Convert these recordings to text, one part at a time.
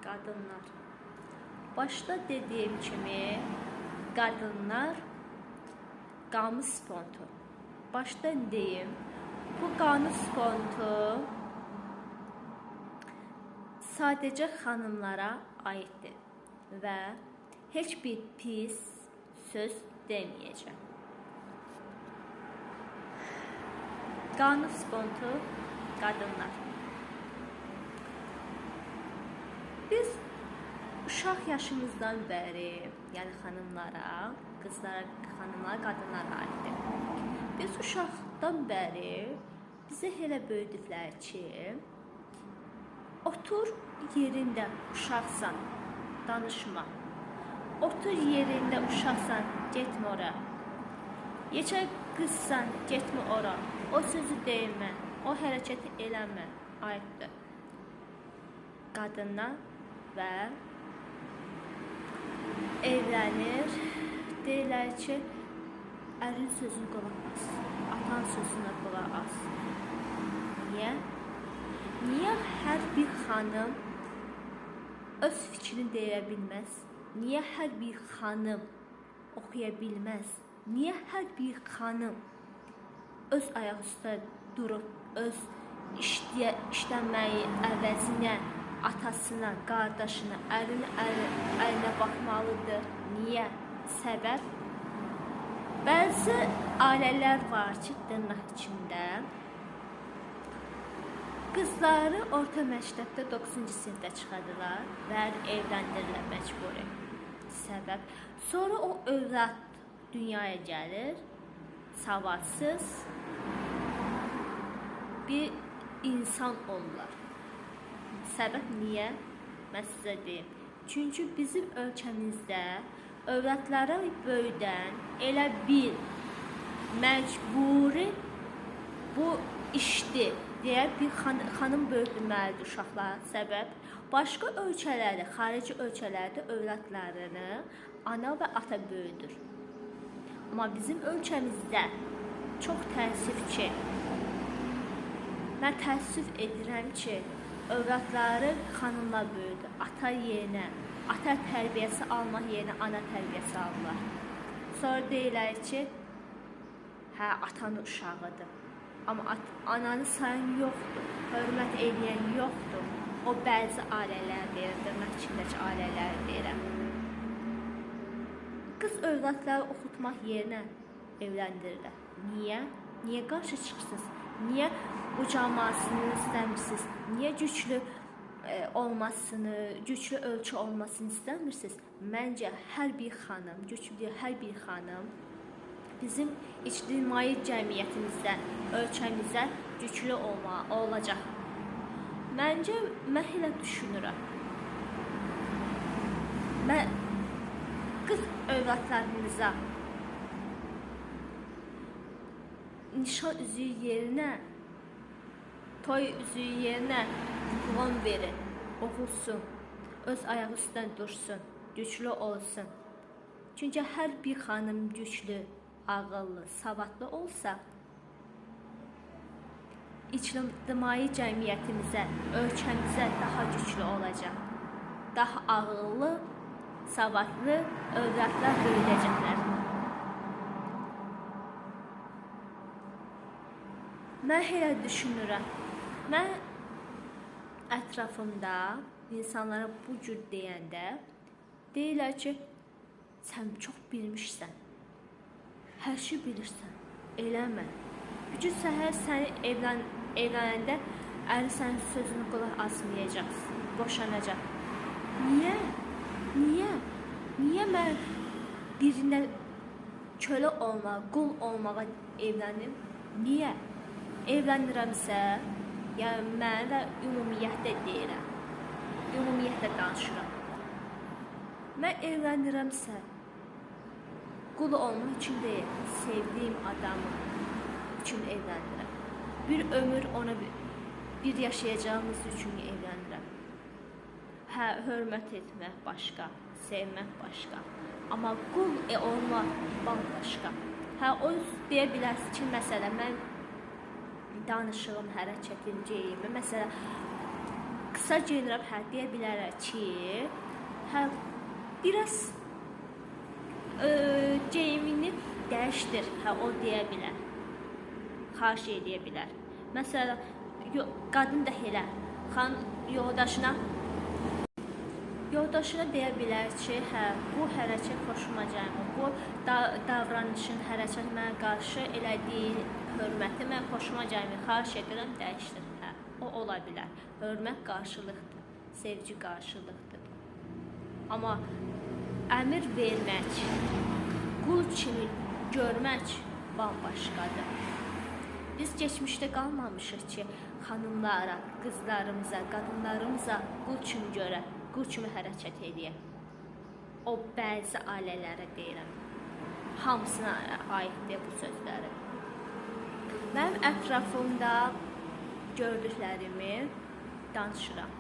Kadınlar. Başta dediyim kimi, kadınlar qanun spontu. Başta deyim, bu qanun spontu sadəcə xanımlara aiddir və heç bir pis söz deməyəcəm. Qanun spontu qadınlar. Biz uşaq yaşımızdan bəri, yəni xanımlara, qızlara, xanımlara, qadınlara aiddir. Biz uşaqdan bəri bizə elə böyüdüblər ki, otur yerində uşaqsan, danışma. Otur yerində uşaqsan, getmə ora. Yeçək qızsan, getmə ora. O sözü deyilmə, o hərəkəti eləmə, aiddir. Qadınlar və evlənir, deyirlər ki, ərin sözünü qulaq as, atan sözünə qulaq as. Niyə? Niyə hər bir xanım öz fikrini deyə bilməz? Niyə hər bir xanım oxuya bilməz? Niyə hər bir xanım öz ayaq üstə durub, öz işlənməyi əvəzinə atasına, qardaşına, ərinə baxmalıdır? Niyə? Səbəb? Bəzi ailələr var ki, dırnaq içində qızları orta məktəbdə 9-cu sinifdə çıxardılar və evləndirirlər məcburi. Səbəb? Sonra o övlad dünyaya gəlir, savadsız bir insan olurlar. Səbəb niyə? Mən sizə deyim. Çünki bizim ölkəmizdə övladlara böyüdən elə bir məcburi bu işdir deyə bir xanım böyütməlidir uşaqlar. Səbəb? Başqa ölkələrdə, xarici ölkələrdə övladlarını ana və ata böyüdür. Amma bizim ölkəmizdə çox təəssüf ki, mən təəssüf edirəm ki, övladları xanımlar böyüdür. Ata yerinə, ata tərbiyəsi almaq yerinə ana tərbiyəsi alırlar. Sonra deyirlər ki, hə, atanın uşağıdır. Amma ananı sayan yoxdur, hörmət edən yoxdur. O bəzi ailələr deyir, dırnaq içindəki ailələr deyirəm. Qız övladları oxutmaq yerinə evləndirirlər. Niyə? Niyə qarşı çıxırsınız? Niyə ucalmasını istəmirsiniz? Niyə güclü olmasını, güclü ölçü olmasını istəmirsiniz? Məncə hər bir xanım, güclü hər bir xanım bizim ictimai cəmiyyətimizdə, ölkəmizdə güclü olacaq. Məncə, mən elə düşünürəm. Mən qız övladlarımıza nişan üzüyü yerinə, toy üzüyü yerinə diplom verin, oxusun, öz ayağı üstdən dursun, güclü olsun. Çünki hər bir xanım güclü, ağıllı, savadlı olsa, ictimai cəmiyyətimizə, ölkəmizə daha güclü olacaq. Daha ağıllı, savadlı övladlar böyüdəcəklər. Mən elə düşünürəm. Mən ətrafımda insanlara bu cür deyəndə deyirlər ki, sən çox bilmişsən, hər şey bilirsən, eləmə. Bir gün səhər səni evlənəndə əri sənin sözünü qulaq asmayacaqsın, boşanacaq. Niyə? Niyə? Niyə mən birinə kölə olmağa, qul olmağa evlənim? Niyə? Evlənirəmsə, yəni mən də ümumiyyətlə deyirəm, ümumiyyətlə danışıram. Mən evlənirəmsə, qul olmaq üçün deyil, sevdiyim adamı üçün evlənirəm. Bir ömür ona bir yaşayacağımız üçün evlənirəm. Hə, hörmət etmək başqa, sevmək başqa. Amma qul olmaq başqa. Hə, o deyə bilərsiniz ki, məsələn, mən danışığım, hərəkətim, geyimi, məsələn, qısa geyinirəm, hə, deyə bilərəm ki, hə, biraz geyimini dəyişdir, hə, o deyə bilər. Xahiş edə bilər. Məsələn, qadın da elə, yoldaşına deyə bilər ki, hə, bu hərəkət xoşuma gəlmir, bu davranışın, hərəkət mənə qarşı elədiyin hörməti mən xoşuma gəlmir, xahiş edirəm, dəyişdir. Hə, o ola bilər. Hörmət qarşılıqdır, sevgi qarşılıqdır. Amma əmir vermək, qul kimi görmək bambaşqadır. Biz geçmişdə qalmamışıq ki, xanımlara, qızlarımıza, qadınlarımıza qul kimi görək, qul kimi hərəkət edək. O bəzi ailələrə deyirəm, hamısına aiddir bu sözləri. Mənim ətrafımda gördüklərimi danışıram.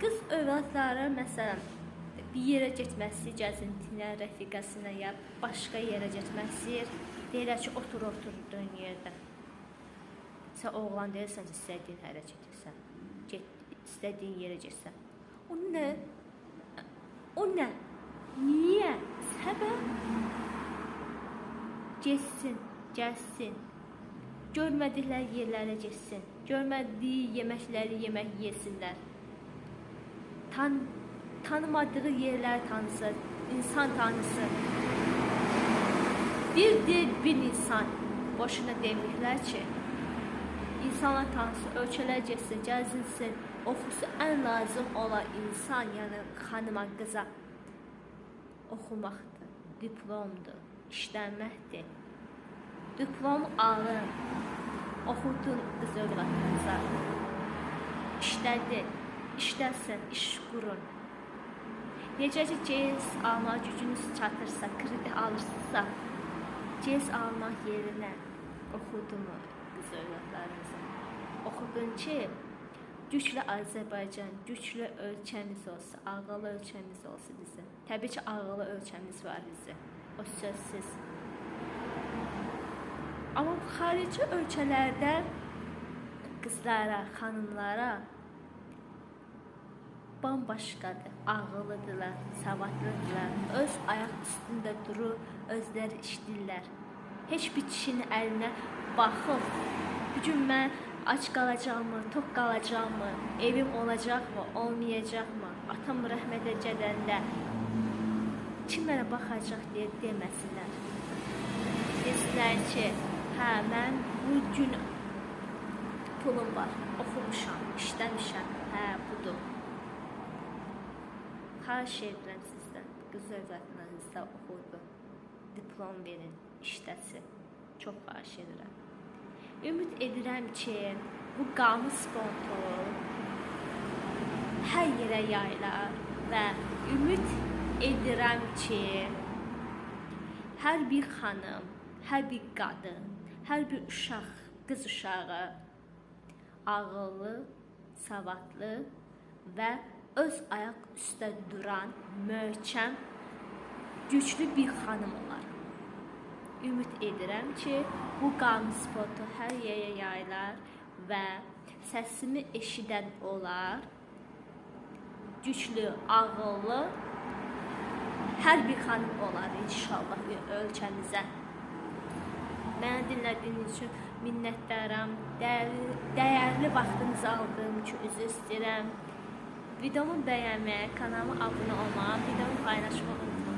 Qız övladları, məsələn, bir yerə getməsi, gəzintinə, rəfiqəsinə ya başqa yerə getməsi, deyirlər ki, oturduğun yerdə. Sən oğlan deyirsən ki, istədiyin hərəkət etsən, istədiyin yerə getsən. O nə? O nə? Niyə? Səbəb? Getsin, gəlsin. Görmədikləri yerlərə getsin. Görmədiyi yeməkləri yesinlər. Tanımadığı yerləri tanısın, insan tanısın. Bir insan, boşuna deməklər ki, insanlar tanısın, ölkələr getsin, gəzinsin, oxusu ən lazım olan insan, yəni xanıma, qıza oxumaqdır, diplomdur, işlənməkdir. Diplom alın, oxudun qız övladınıza, işləsin, iş qurun. Necə ki, cez almaq gücünüz çatırsa, kredi alırsınızsa, cez almaq yerinə oxudumu qız övladlarınıza? Oxudun ki, güclü Azərbaycan, güclü ölkəmiz olsun, ağıllı ölkəmiz olsun bizim. Təbii ki, ağıllı ölkəmiz var bizim, o sözsüz. Amma xarici ölkələrdə qızlara, xanımlara bambaşqadır, ağıllıdırlar, savadlıdırlar, öz ayaq üstündə durur, özləri işləyirlər. Heç bir kişinin əlinə baxıb, bugün mən aç qalacaqmı, tox qalacaqmı, evim olacaqmı, olmayacaqmı, atam rəhmətə gedəndə kim mənə baxacaq deyə deməsinlər. Desinlər ki, hə, mən bugün pulum var, oxumuşam, işləmişəm, hə, budur. Xahiş edirəm sizdən, qız övladlarınızda oxudun, diplom verin, işləsin. Çox xahiş edirəm. Ümid edirəm ki, bu qanun sporu hər yerə yayılar və ümid edirəm ki, hər bir xanım, hər bir qadın, hər bir uşaq, qız uşağı ağıllı, savadlı və öz ayaq üstə duran, möhkəm, güclü bir xanım olar. Ümid edirəm ki, bu qanun sporu hər yerə yayılar və səsimi eşidən olar, güclü, ağıllı, hər bir xanım olar inşallah ölkəmizə. Məni dinlədiyiniz üçün minnətdaram. Dəyərli vaxtınızı aldığım üçün üzr istəyirəm. Videomu bəyənməyi, kanalıma abunə olmağı, videomu paylaşmağı unutmayın.